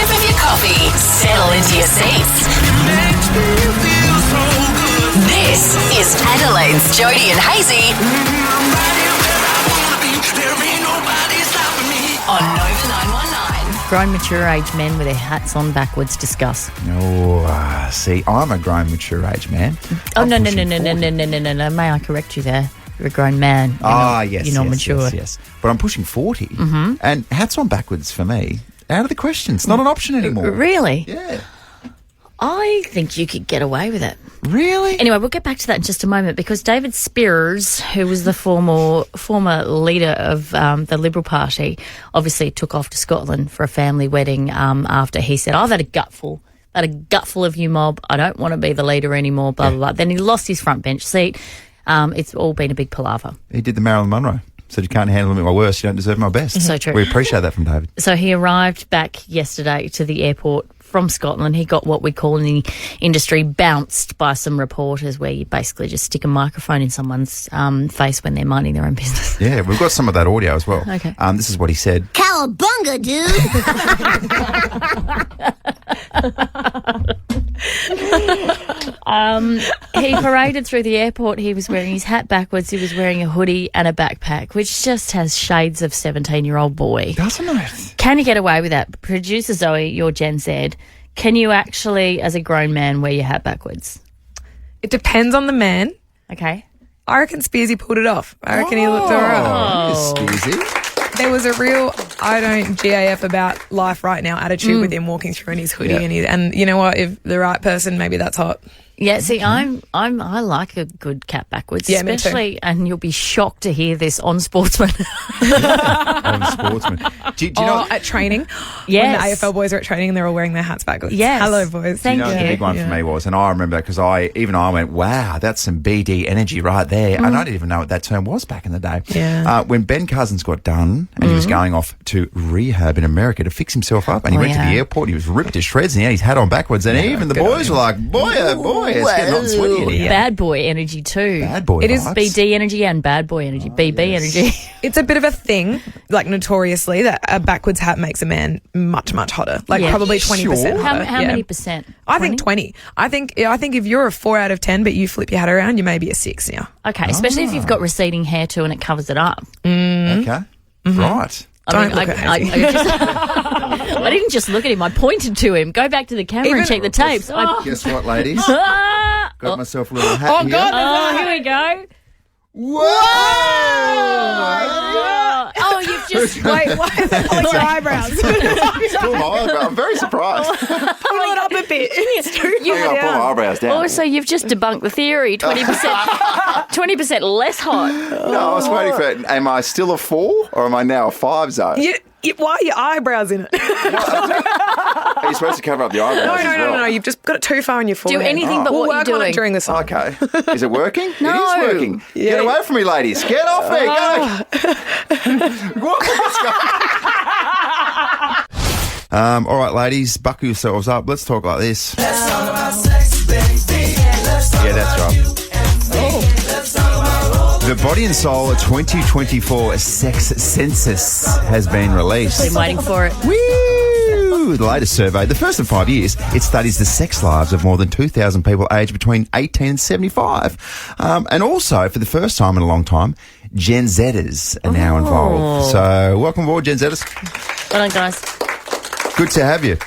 sip of your coffee, settle into your seats. This is Adelaide's Jody and Hayesy on Nova 919. Grown mature age men with their hats on backwards discuss. Oh, see, I'm a grown mature age man. Oh, I'm no. pushing 40. May I correct you there? You're a grown man. Yes. You're not mature. Yes. But I'm pushing 40. Mm-hmm. And hats on backwards for me, out of the question. It's not an option anymore. Really? Yeah. I think you could get away with it. Really? Anyway, we'll get back to that in just a moment because David Spears, who was the former leader of the Liberal Party, obviously took off to Scotland for a family wedding after he said, I've had a gutful of you mob. I don't want to be the leader anymore, blah, blah, blah. Then he lost his front bench seat. It's all been a big palaver. He did the Marilyn Monroe. Said, you can't handle me at my worst, you don't deserve my best. So true. We appreciate that from David. So he arrived back yesterday to the airport from Scotland. He got what we call in the industry bounced by some reporters, where you basically just stick a microphone in someone's face when they're minding their own business. Yeah, we've got some of that audio as well. Okay. This is what he said. Cowabunga, dude! He paraded through the airport. He was wearing his hat backwards. He was wearing a hoodie and a backpack, which just has shades of 17-year-old boy. Doesn't it? Can you get away with that? Producer Zoe, you're Gen Z. Can you actually, as a grown man, wear your hat backwards? It depends on the man. Okay. I reckon Spearsy pulled it off. I reckon he looked all right. Oh, Spearsy. There was a real I don't GAF about life right now attitude with him walking through in his hoodie and you know what, if the right person, maybe that's hot. Yeah, see, I like a good cat backwards, Yeah, me too. especially, and you'll be shocked to hear this on Sportsman. On Sportsman. Do you know? At training. Yes. When the AFL boys are at training and they're all wearing their hats backwards. Yes. Hello, boys. Thank You know, the big one for me was, and I remember because I went, wow, that's some BD energy right there. And I didn't even know what that term was back in the day. Yeah. When Ben Cousins got done and he was going off to rehab in America to fix himself up, and he went to the airport, he was ripped to shreds, and he had his hat on backwards, and even the boys were like, boy, oh boy, it's getting hot and sweaty in here. Bad boy energy too. Bad boy It is vibes. BD energy and bad boy energy. BB energy. It's a bit of a thing, like notoriously, that a backwards hat makes a man much, much hotter. Like Yeah. probably Sure. 20% hotter. How Yeah. many percent? I think 20. I think if you're a 4 out of 10, but you flip your hat around, you may be a 6 now. Okay, especially if you've got receding hair too and it covers it up. Okay. Right. Don't look at I didn't just look at him. I pointed to him. Go back to the camera and check the tapes. Guess what, ladies? Ah! Got myself a little hat here. Oh, here we go. Whoa! Oh, you've just... Wait, why are they pulling your eyebrows? Pull my eyebrow. I'm very surprised. Pull it up a bit. It's too I gotta pull my eyebrows down. Also, you've just debunked the theory. 20% less hot. No, I was waiting for it. Am I still a 4 or am I now a 5 zone? Why are your eyebrows in it? Are you supposed to cover up the eyebrows as well? No. You've just got it too far on your forehead. Do anything but we'll what work you're on doing. it during the song. Okay. Is it working? No. It is working. Yeah. Get away from me, ladies. Get off me. Go. All right, ladies. Buckle yourselves up. Let's talk like this. Let's talk about sex, baby. Yeah, that's right. The Body and Soul 2024 Sex Census has been released. Been waiting for it. Woo! The latest survey, the first in 5 years, it studies the sex lives of more than 2,000 people aged between 18 and 75. And also, for the first time in a long time, Gen Zers are now involved. So, welcome aboard, Gen Zers. Well done, guys. Good to have you.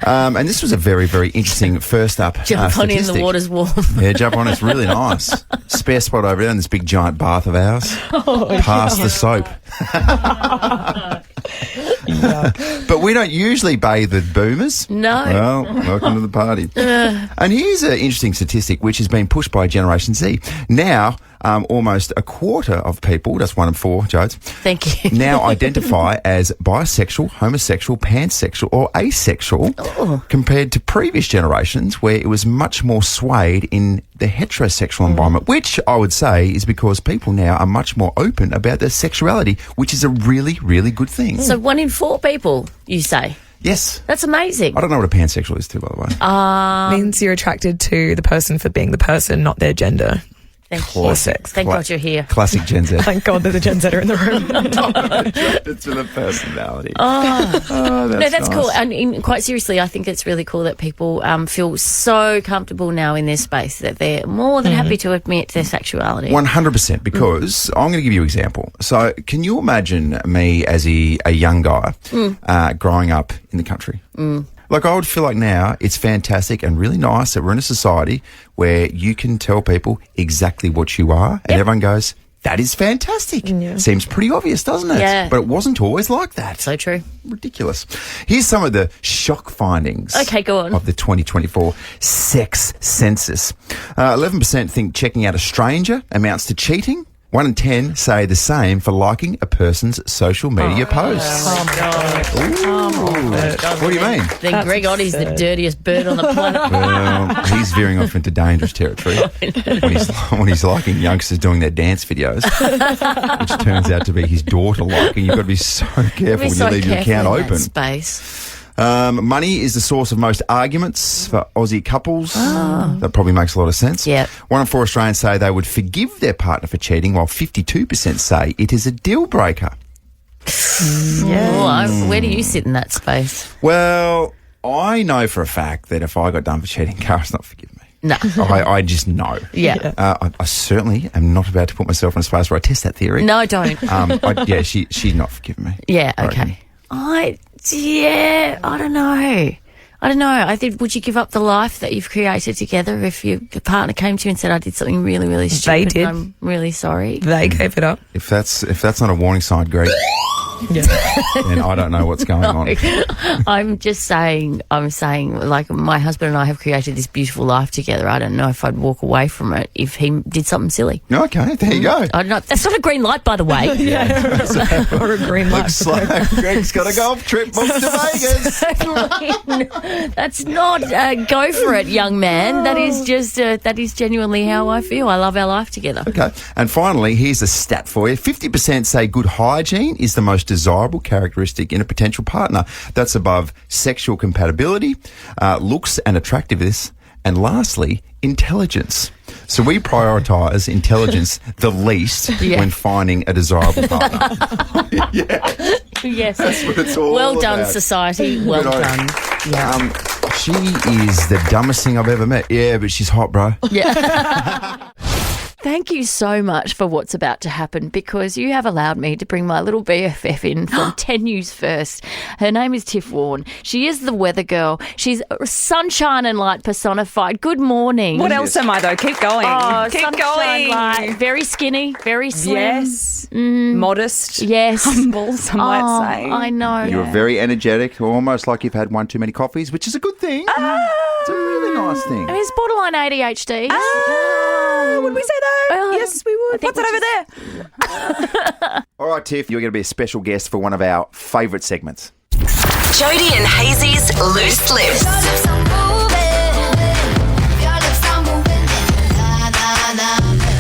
And this was a very, very interesting first up Jump on in, the statistic. water's warm. Yeah, jump on. It's really nice. Spare spot over there in this big giant bath of ours. Past the soap. But we don't usually bathe with boomers. No. Well, welcome to the party. And here's an interesting statistic which has been pushed by Generation Z. Now, almost a quarter of people, that's 1 in 4, Jodes, Thank you. now identify as bisexual, homosexual, pansexual or asexual compared to previous generations where it was much more swayed in the heterosexual environment, which I would say is because people now are much more open about their sexuality, which is a really, really good thing. So 1 in 4 people, you say? Yes. That's amazing. I don't know what a pansexual is too, by the way. Means you're attracted to the person for being the person, not their gender. Thank Classic. you. Thank God you're here. Classic Gen Z. Thank God there's a Gen Zer in the room. It's for the personality. That's cool. And quite seriously, I think it's really cool that people feel so comfortable now in their space that they're more than happy to admit their sexuality. 100%, because I'm going to give you an example. So can you imagine me as a young guy growing up in the country? Like, I would feel like now it's fantastic and really nice that we're in a society where you can tell people exactly what you are and everyone goes, that is fantastic. Yeah. Seems pretty obvious, doesn't it? Yeah. But it wasn't always like that. So true. Ridiculous. Here's some of the shock findings Okay, go on. of the 2024 sex census. 11% think checking out a stranger amounts to cheating. 1 in 10 say the same for liking a person's social media posts. What do you mean? Then Greg Ottie's the dirtiest bird on the planet. Well, he's veering off into dangerous territory when he's liking youngsters doing their dance videos, which turns out to be his daughter liking. You've got to be so careful when you leave your account open. Space. Money is the source of most arguments for Aussie couples. That probably makes a lot of sense. Yep. 1 in 4 Australians say they would forgive their partner for cheating, while 52% say it is a deal breaker. Where do you sit in that space? Well, I know for a fact that if I got done for cheating, Kara's not forgive me. No. I just know. Yeah. I certainly am not about to put myself in a space where I test that theory. No, don't. She's not forgiving me. Yeah, I reckon. okay. I don't know. I think, would you give up the life that you've created together if your partner came to you and said, I did something really, really stupid? did. I'm really sorry. They gave it up. If that's not a warning sign, Greg, then I don't know what's going on. I'm saying, like, my husband and I have created this beautiful life together. I don't know if I'd walk away from it if he did something silly. Okay, there you go. I don't know. That's not a green light, by the way. Or a green light. Looks like Greg's got a golf trip booked to Vegas. That's not go for it, young man. That is just that is genuinely how I feel. I love our life together. Okay, and finally, here's a stat for you. 50% say good hygiene is the most desirable characteristic in a potential partner. That's above sexual compatibility, looks and attractiveness, and lastly, intelligence. So we prioritise intelligence the least when finding a desirable partner. Yes. That's what it's all Well done, about. society. Well Good on done. Yeah. She is the dumbest thing I've ever met. Yeah, but she's hot, bro. Yeah. Thank you so much for what's about to happen, because you have allowed me to bring my little BFF in from 10 News First. Her name is Tiff Warren. She is the weather girl. She's sunshine and light personified. Good morning. What else am I, though? Keep going. Oh, Keep sunshine, going. light. Very skinny, very slim. Yes. Modest. Yes. Humble, some might say. I know. You're very energetic, almost like you've had one too many coffees, which is a good thing. It's a really nice thing. I mean, it's borderline ADHD. Would we say that? Well, Yes, we would. think What's we that over there? All right, Tiff, you're going to be a special guest for one of our favourite segments. Jody and Hazy's Loose Lips.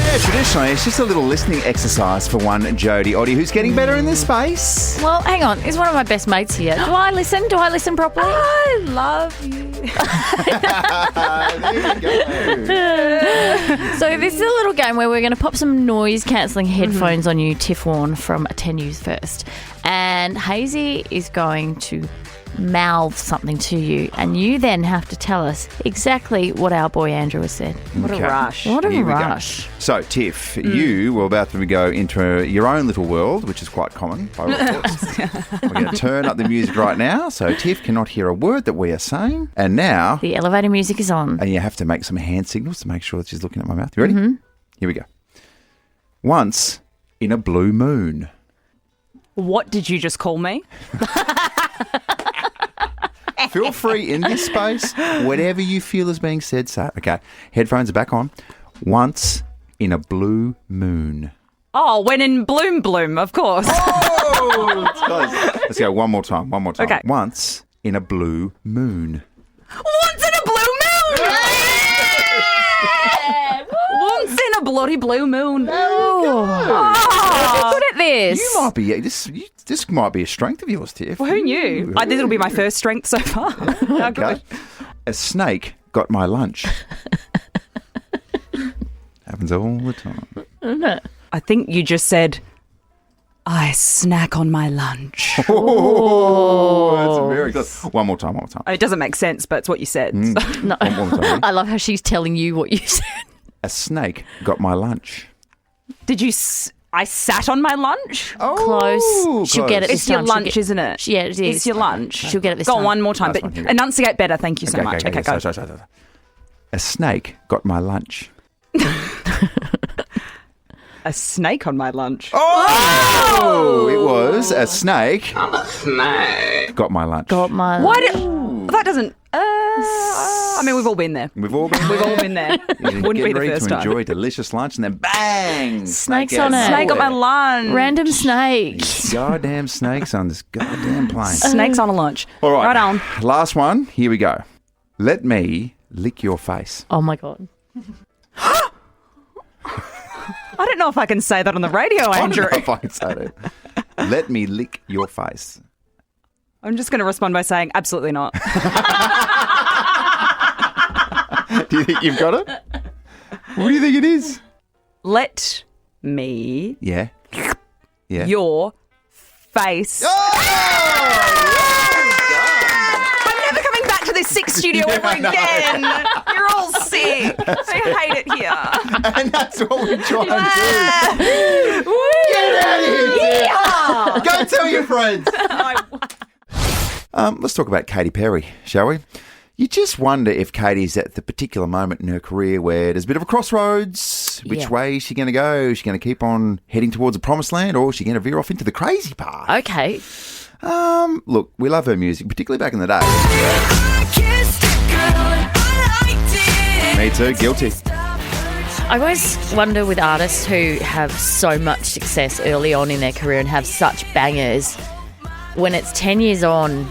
Yeah, traditionally, it's just a little listening exercise for one Jody Oddie who's getting better in this space. Well, hang on. He's one of my best mates here. Do I listen? Do I listen properly? I love you. There you go. So this is a little game where we're going to pop some noise-cancelling headphones on you, Tiff Warren, from 10 News First. And Hayesy is going to mouth something to you, and you then have to tell us exactly what our boy Andrew has said. What a Okay. rush. What a Here we go. rush. So, Tiff, you were about to go into your own little world, which is quite common by reports. We're going to turn up the music right now, so Tiff cannot hear a word that we are saying. And now, The elevator music is on. and you have to make some hand signals to make sure that she's looking at my mouth. You ready? Here we go. Once in a blue moon. What did you just call me? Feel free in this space, whatever you feel is being said, say. Okay, headphones are back on. Once in a blue moon. Oh, when in Bloom, of course. Oh, it's close. Let's go one more time. Okay. Once in a blue moon. Once in a blue moon! Once in a bloody blue moon. Oh, good at this. You might be this might be a strength of yours, Tiff. Well, who knew? This will be my first strength so far. How Okay. good. A snake got my lunch. How Happens all the time. I think you just said, I snack on my lunch. Oh, that's very good. One more time. It doesn't make sense, but it's what you said. No. One more time. I love how she's telling you what you said. A snake got my lunch. Did you... I sat on my lunch? Close. She'll get it this It's your time. She'll lunch, get- isn't it? Yeah, it is. It's your lunch. She'll get it this Go time. on, one more time, That's but fine, here we go. enunciate better. Thank you so much. Okay, go. Sorry. A snake got my lunch. A snake on my lunch. Oh! It was a snake. I'm a snake. Got my lunch. Got my. Why did... That doesn't... I mean, we've all been there. We've all been We've all been there. Wouldn't be the ready first to time. enjoy delicious lunch and then bang! Snakes snake out on it. Snake on my nowhere. lunch. Random snakes. Goddamn snakes on this goddamn plane. Snakes on a lunch. All right. Right on. Last one. Here we go. Let me lick your face. Oh my God. I don't know if I can say that on the radio, Andrew. I don't know if I can say that. Let me lick your face. I'm just going to respond by saying absolutely not. Do you think you've got it? What do you think it is? Let me Yeah. Yeah. your face. I'm never coming back to this sick studio ever again. You're all sick. I hate it here. And that's what we try and do. Get out of here, Go tell your friends. Let's talk about Katy Perry, shall we? You just wonder if Katie's at the particular moment in her career where there's a bit of a crossroads. Which Yeah. way is she going to go? Is she going to keep on heading towards the promised land, or is she going to veer off into the crazy path? Okay. Look, we love her music, particularly back in the day. Me too, guilty. I always wonder with artists who have so much success early on in their career and have such bangers, when it's 10 years on,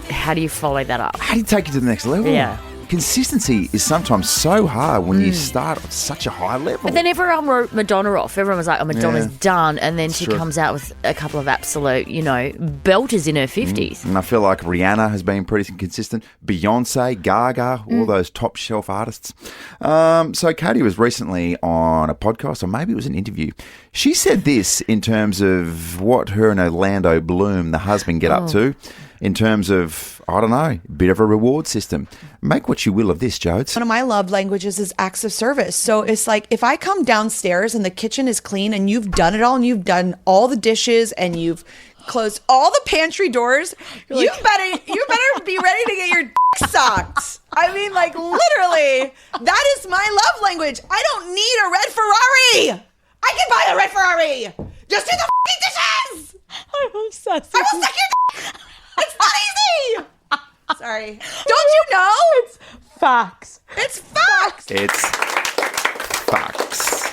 how do you follow that up? How do you take it to the next level? Yeah. Consistency is sometimes so hard when you start at such a high level. But then everyone wrote Madonna off. Everyone was like, oh, Madonna's Yeah. done. And then she true. comes out with a couple of absolute, belters in her 50s. And I feel like Rihanna has been pretty consistent. Beyonce, Gaga, all those top shelf artists. So Katie was recently on a podcast, or maybe it was an interview. She said this in terms of what her and Orlando Bloom, the husband, get up to. In terms of, I don't know, bit of a reward system. Make what you will of this, Jodes. One of my love languages is acts of service. So it's like if I come downstairs and the kitchen is clean and you've done it all and you've done all the dishes and you've closed all the pantry doors, you better be ready to get your dick sucked. I mean, like literally, that is my love language. I don't need a red Ferrari. I can buy a red Ferrari. Just do the fucking dishes. I'm obsessed. I will suck your dick. It's not easy. Sorry. Don't you know? It's facts. It's facts. It's facts.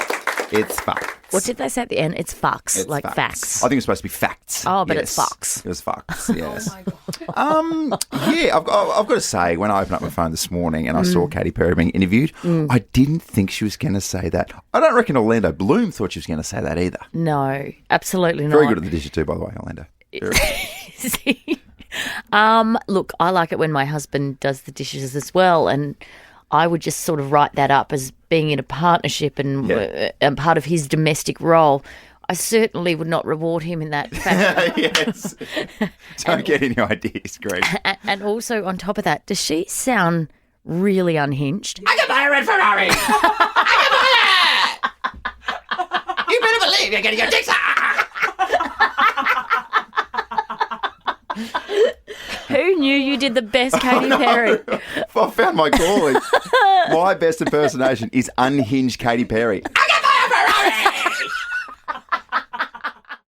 It's facts. What did they say at the end? It's fucks, It's like facts. I think it's supposed to be facts. Oh, but it's fucks. It was fucks, yes. Yeah, I've got to say, when I opened up my phone this morning and I saw Katy Perry being interviewed, I didn't think she was going to say that. I don't reckon Orlando Bloom thought she was going to say that either. No, absolutely not. Very good at the dishes too, by the way, Orlando. Look, I like it when my husband does the dishes as well, and I would just sort of write that up as being in a partnership and part of his domestic role. I certainly would not reward him in that fashion. Yes. Don't get any ideas, Greg. And also, on top of that, does she sound really unhinged? I can buy a red Ferrari. I can buy it. You better believe you're getting your dick sucked. Who knew you did the best Katy Perry? I found my calling. My best impersonation is unhinged Katy Perry. I